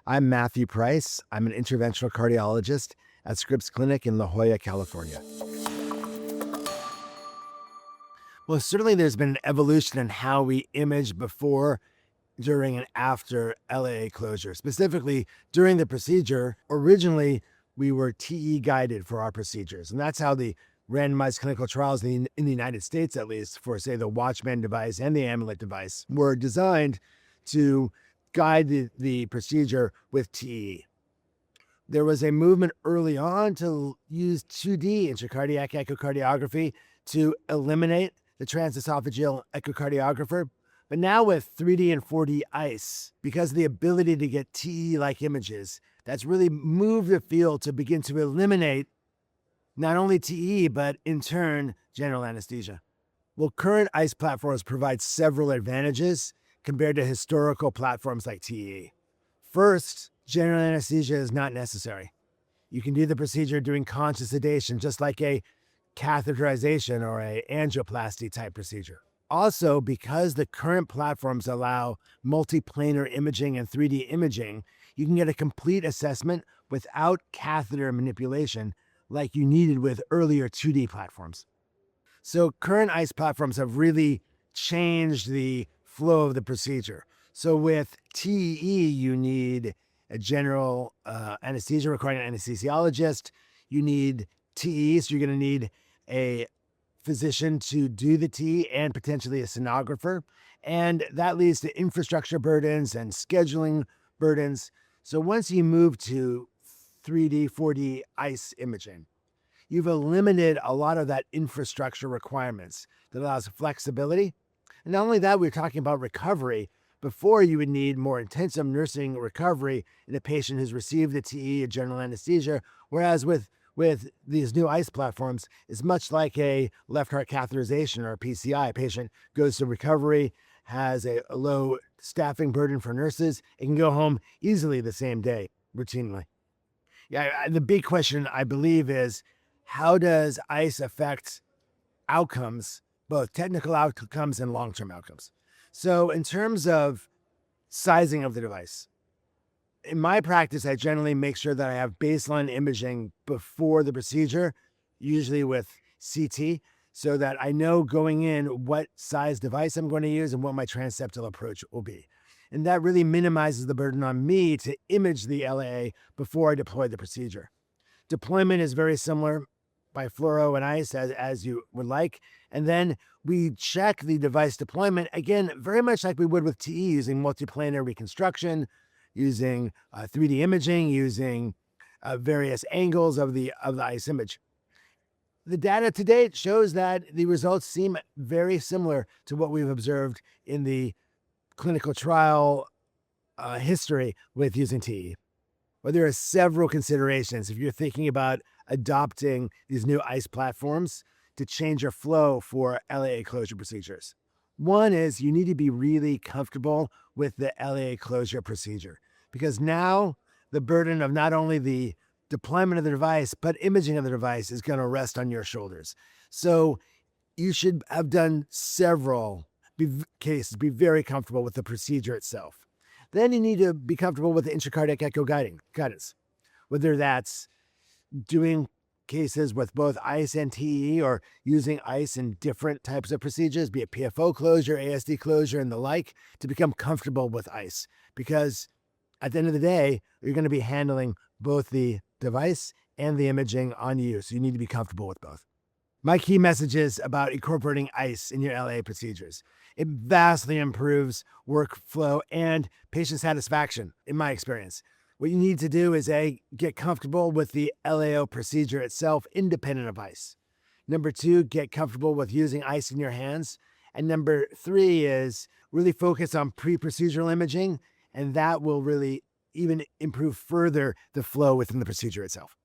I'm Matthew Price. I'm an interventional cardiologist at Scripps Clinic in La Jolla, California. Well, certainly there's been an evolution in how we image before, during, and after LAA closure. Specifically, during the procedure, originally we were TE guided for our procedures. And that's how the randomized clinical trials in the United States, at least, for, say, the Watchman device and the Amulet device, were designed to guide the procedure with TE. There was a movement early on to use 2D intracardiac echocardiography to eliminate the transesophageal echocardiographer. But now with 3D and 4D ICE, because of the ability to get TE-like images, that's really moved the field to begin to eliminate not only TE, but in turn, general anesthesia. Well, current ICE platforms provide several advantages compared to historical platforms like TE. First, general anesthesia is not necessary. You can do the procedure during conscious sedation, just like a catheterization or a angioplasty type procedure. Also, because the current platforms allow multiplanar imaging and 3D imaging, you can get a complete assessment without catheter manipulation like you needed with earlier 2D platforms. So current ICE platforms have really changed the flow of the procedure. So with TE, you need a general anesthesia requiring an anesthesiologist. You need TE, so you're going to need a physician to do the TE and potentially a sonographer. And that leads to infrastructure burdens and scheduling burdens. So once you move to 3D, 4D ICE imaging, you've eliminated a lot of that infrastructure requirements that allows flexibility. And not only that, we're talking about recovery. Before, you would need more intensive nursing recovery in a patient who's received a TE, a general anesthesia, whereas with these new ICE platforms, it's much like a left heart catheterization or a PCI. A patient goes to recovery, has a low staffing burden for nurses, and can go home easily the same day, routinely. The big question, I believe, is how does ICE affect outcomes, both technical outcomes and long-term outcomes? So in terms of sizing of the device, in my practice, I generally make sure that I have baseline imaging before the procedure, usually with CT, so that I know going in what size device I'm going to use and what my transseptal approach will be. And that really minimizes the burden on me to image the LAA before I deploy the procedure. Deployment is very similar by fluoro and ICE as you would like. And then we check the device deployment, again, very much like we would with TE, using multiplanar reconstruction, using 3D imaging, using various angles of the ICE image. The data to date shows that the results seem very similar to what we've observed in the clinical trial history with using TE. Well, there are several considerations if you're thinking about adopting these new ICE platforms to change your flow for LAA closure procedures. One is you need to be really comfortable with the LAA closure procedure, because now the burden of not only the deployment of the device, but imaging of the device is going to rest on your shoulders. So you should have done several cases, be very comfortable with the procedure itself. Then you need to be comfortable with the intracardiac echo guidance, whether that's doing cases with both ICE and TE or using ICE in different types of procedures, be it PFO closure, ASD closure, and the like, to become comfortable with ICE. Because at the end of the day, you're going to be handling both the device and the imaging on you, so you need to be comfortable with both. My key messages about incorporating ICE in your LAA procedures: it vastly improves workflow and patient satisfaction, in my experience. What you need to do is get comfortable with the LAO procedure itself, independent of ICE. Number two, get comfortable with using ICE in your hands. And number three is really focus on pre-procedural imaging, and that will really even improve further the flow within the procedure itself.